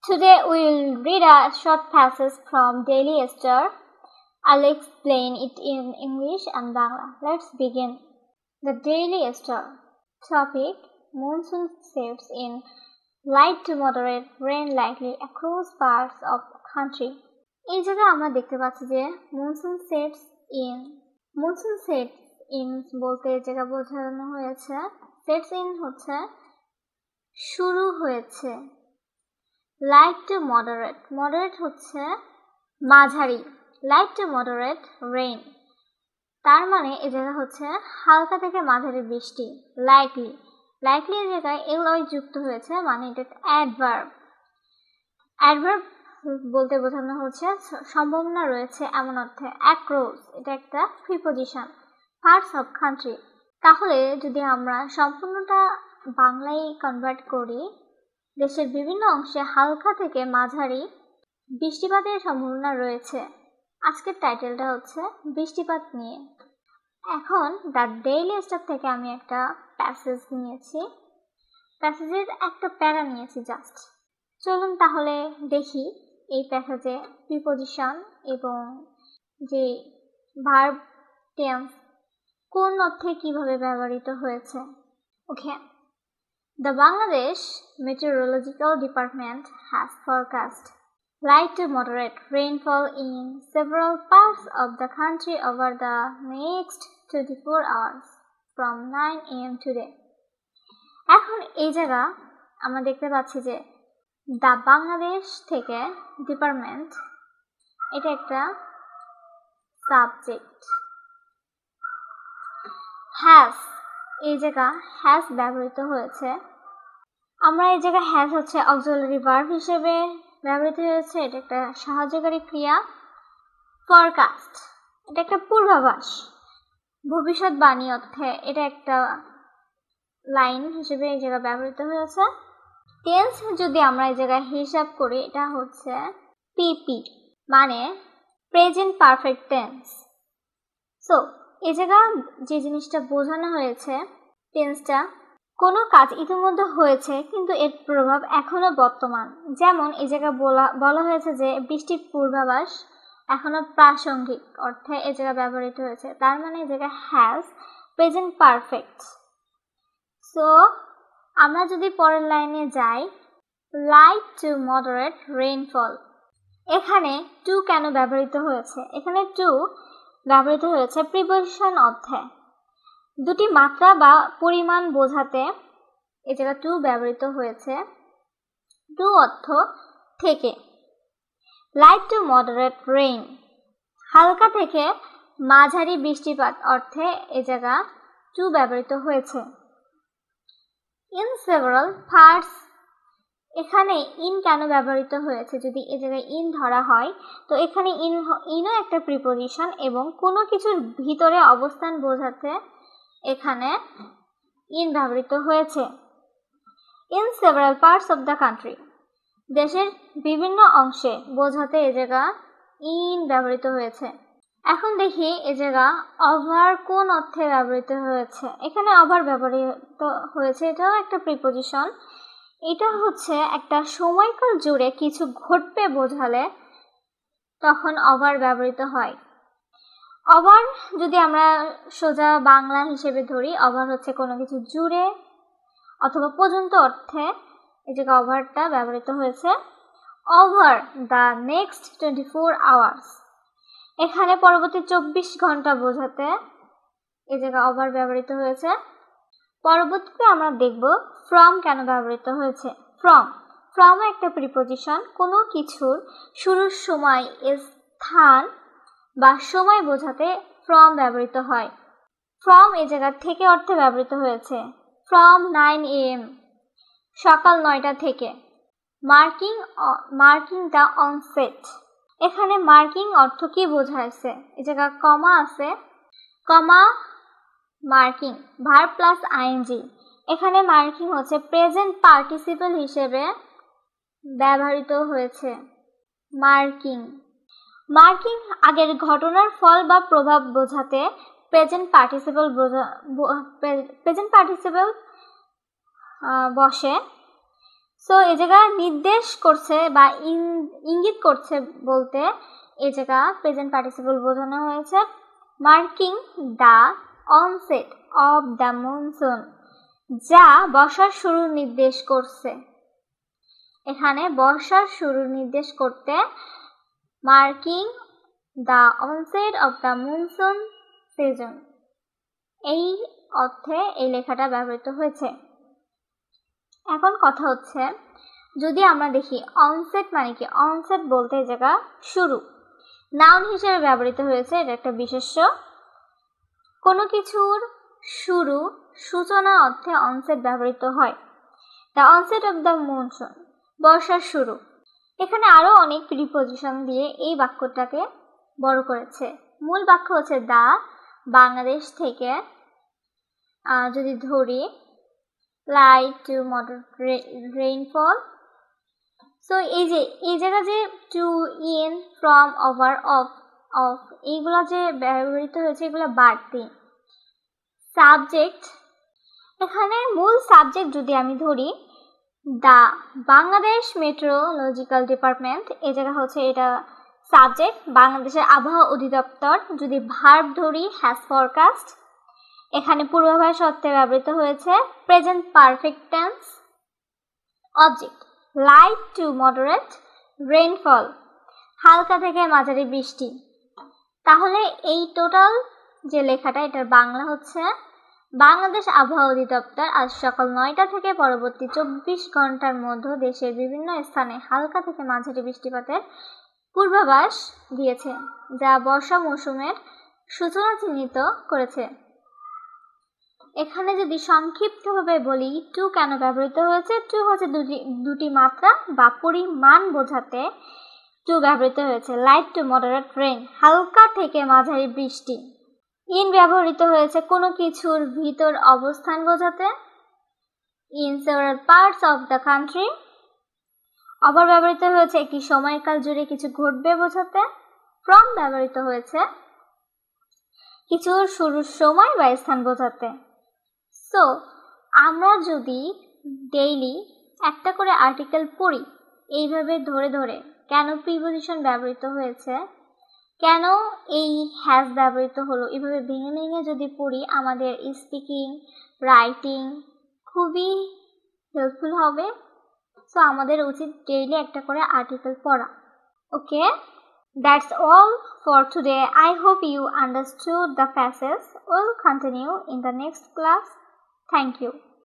Today we will read a short passage from Daily Star. I'll explain it in English and Bangla. Let's begin. The Daily Star. Topic: Monsoon sets in. Light to moderate rain likely across parts of the country. এই জায়গায় আমরা দেখতে পাচ্ছি যে monsoon sets in. Monsoon sets in বলতে যেটা বোঝানো হয়েছে, সেটস ইন হচ্ছে শুরু হয়েছে। লাইট টু মডারেট, মডারেট হচ্ছে মাঝারি। লাইট টু মডারেট রেইন, তার মানে এই জায়গা হচ্ছে হালকা থেকে মাঝারি বৃষ্টি। লাইকলি, লাইকলি এর জায়গায় এলওয়াই যুক্ত হয়েছে, মানে এটা একটা অ্যাডভার্ব। অ্যাডভার্ব বলতে বোঝানো হচ্ছে সম্ভাবনা রয়েছে এমন অর্থে। অ্যাক্রস, এটা একটা প্রিপোজিশন। পার্টস অফ কান্ট্রি, তাহলে যদি আমরা সম্পূর্ণটা বাংলায় কনভার্ট করি, দেশের বিভিন্ন অংশে হালকা থেকে মাঝারি বৃষ্টিপাতের সম্ভাবনা রয়েছে। আজকের টাইটেলটা হচ্ছে বৃষ্টিপাত নিয়ে। এখন দ্য ডেইলি স্টার থেকে আমি একটা প্যাসেজ নিয়েছি, প্যাসেজের একটা প্যারা নিয়েছি জাস্ট। চলুন তাহলে দেখি এই প্যাসেজে প্রিপোজিশন এবং যে ভার্ব টেন্স কোন অর্থে কিভাবে ব্যবহৃত হয়েছে। ওকে, The Bangladesh Meteorological Department has forecast light to moderate rainfall in several parts of the country over the next 24 hours from 9 AM today. এখন এই জায়গা আমরা দেখতে পাচ্ছি যে দ্য বাংলাদেশ থেকে ডিপার্টমেন্ট, এটা একটা সাবজেক্ট। হ্যাজ, এই জায়গা হ্যাজ ব্যবহৃত হয়েছে। আমরা এই জায়গায় হ্যাজ হচ্ছে অক্সিলারি ভার্ব হিসেবে ব্যবহৃত হয়েছে, এটা একটা সাহায্যকারী ক্রিয়া। ফরকাস্ট, এটা একটা পূর্বাভাস, ভবিষ্যৎবাণী অর্থে এটা একটা লাইন হিসেবে এই জায়গায় ব্যবহৃত হয়েছে। টেন্স যদি আমরা এই জায়গায় হিসাব করি, এটা হচ্ছে পিপি, মানে প্রেজেন্ট পারফেক্ট টেন্স। সো এই জায়গা যে জিনিসটা বোঝানো হয়েছে, টেন্সটা কোনো কাজ ইতিমধ্যে হয়েছে কিন্তু এর প্রভাব এখনো বর্তমান। যেমন এই জায়গায় বলা হয়েছে যে বৃষ্টির পূর্বাভাস এখনো প্রাসঙ্গিক অর্থে এই জায়গায় ব্যবহৃত হয়েছে, তার মানে এই জায়গায় হ্যাজ প্রেজেন্ট পারফেক্ট। সো আমরা যদি পরের লাইনে যাই, লাইট টু মডারেট রেইনফল, এখানে টু কেন ব্যবহৃত হয়েছে? এখানে টু ব্যবহৃত হয়েছে প্রিপোজিশন অর্থে, দুটি মাত্রা বা পরিমাণ বোঝাতে এই জায়গা টু ব্যবহৃত হয়েছে। টু অর্থ থেকে। লাইট টু মডারেট রেইন, হালকা থেকে মাঝারি বৃষ্টিপাত অর্থে এই জায়গা টু ব্যবহৃত হয়েছে। ইন সেভারাল পার্টস, এখানে ইন কেন ব্যবহৃত হয়েছে? যদি এ জায়গায় ইন ধরা হয়, তো এখানে ইনও একটা প্রিপোজিশন এবং কোনো কিছুর ভিতরে অবস্থান বোঝাতে এখানে ইন ব্যবহৃত হয়েছে। In several parts of the country, দেশের বিভিন্ন অংশে বোঝাতে এ জায়গা ইন ব্যবহৃত হয়েছে। এখন দেখি এ জায়গা ওভার কোন অর্থে ব্যবহৃত হয়েছে। এখানে ওভার ব্যবহৃত হয়েছে, এটাও একটা প্রিপোজিশন। এটা হচ্ছে একটা সময়কাল জুড়ে কিছু ঘটবে বোঝালে তখন ওভার ব্যবহৃত হয়। ওভার যদি আমরা সোজা বাংলা হিসেবে ধরি, ওভার হচ্ছে কোনো কিছু জুড়ে অথবা পর্যন্ত অর্থে এই জায়গায় ওভারটা ব্যবহৃত হয়েছে। ওভার দ্য নেক্সট 24 আওয়ার্স, এখানে পরবর্তী 24 ঘন্টা বোঝাতে এই জায়গায় ওভার ব্যবহৃত হয়েছে। পরবর্তীতে আমরা দেখব ফ্রম কেন ব্যবহৃত হয়েছে। ফ্রম একটা প্রিপোজিশন, কোনো কিছুর শুরুর সময়, স্থান বা সময় বোঝাতে ফ্রম ব্যবহৃত হয়। ফ্রম এই জায়গা থেকে অর্থে ব্যবহৃত হয়েছে। ফ্রম 9 AM, সকাল 9টা থেকে। মার্কিং দ্য অনসেট, এখানে মার্কিং অর্থ কি বোঝাইছে? এই জায়গা কমা আছে, কমা মার্কিং ভার্ব প্লাস আইএনজি। এখানে মার্কিং হচ্ছে প্রেজেন্ট পার্টিসিপল হিসেবে ব্যবহৃত হয়েছে। মার্কিং আগের ঘটনার ফল বা প্রভাব বোঝাতে প্রেজেন্ট পার্টিসিপল বসে। সো এই জায়গা নির্দেশ করছে বা ইঙ্গিত করছে বলতে এই জায়গা প্রেজেন্ট পার্টিসিপল বোঝানো হয়েছে marking the onset of the monsoon, যা বর্ষার শুরু নির্দেশ করছে। এখানে বর্ষার শুরু নির্দেশ করতে marking the onset of the monsoon season, এই অর্থে এই লেখাটা ব্যবহৃত হয়েছে। এখন কথা হচ্ছে, যদি আমরা দেখি অনসেট মানে কি, অনসেট বলতে এই জায়গা শুরু, নাউন হিসেবে ব্যবহৃত হয়েছে। এটা একটা বিশেষ্য। কোনো কিছুর শুরু, সূচনা অর্থে অনসেট ব্যবহৃত হয়। The onset of the monsoon, বর্ষার শুরু। এখানে আরো অনেক প্রিপজিশন দিয়ে এই বাক্যটাকে বড় করেছে। মূল বাক্য হচ্ছে দা বাংলাদেশ থেকে, যদি ধরি light to moderate rainfall. So এই জায়গা যে to, in, from, over, of, এইগুলো যে ব্যবহৃত হয়েছে এগুলো বাড়তি। সাবজেক্ট, এখানে মূল সাবজেক্ট যদি আমি ধরি দা বাংলাদেশ মেট্রোলজিক্যাল ডিপার্টমেন্ট, এই জায়গা হচ্ছে এটা সাবজেক্ট, বাংলাদেশের আবহাওয়া অধিদপ্তর। যদি ভার্ব ধরি হ্যাজ ফরকাস্ট, এখানে পূর্বাভাস অর্থে ব্যবহৃত হয়েছে present perfect tense. Object light to moderate rainfall, হালকা থেকে মাঝারি বৃষ্টি। তাহলে এই টোটাল যে লেখাটা, এটার বাংলা হচ্ছে বাংলাদেশ আবহাওয়া অধিদপ্তর আজ সকাল 9টা থেকে পরবর্তী 24 ঘন্টার মধ্যে দেশের বিভিন্ন স্থানে হালকা থেকে মাঝারি বৃষ্টিপাতের পূর্বাভাস দিয়েছে, যা বর্ষা মৌসুমের সূচনা চিহ্নিত করেছে। এখানে যদি সংক্ষিপ্তভাবে বলি টু কেন ব্যবহৃত হয়েছে, টু হচ্ছে দুটি মাত্রা বা পরিমাণ বোঝাতে টু ব্যবহৃত হয়েছে। লাইট টু মডারেট রেইন, হালকা থেকে মাঝারি বৃষ্টি। ইন ব্যবহৃত হয়েছে কোনো কিছুর ভিতর অবস্থান বোঝাতে, in several parts of the country. আবার ব্যবহৃত হয়েছে একটি সময়কাল জুড়ে কিছু ঘটবে বোঝাতে। ফ্রম ব্যবহৃত হয়েছে কিছুর শুরুর সময় বা স্থান বোঝাতে। সো আমরা যদি ডেইলি একটা করে আর্টিকেল পড়ি এইভাবে ধরে ধরে, কেন প্রিপজিশন ব্যবহৃত হয়েছে, কেন এই হ্যাজ ব্যবহৃত হলো, এভাবে ভেঙে ভেঙে যদি পড়ি আমাদের স্পিকিং, রাইটিং খুবই হেল্পফুল হবে। সো আমাদের উচিত ডেইলি একটা করে আর্টিকেল পড়া। ওকে, that's all for today. I hope you understood the passage. We'll continue in the next class. Thank you.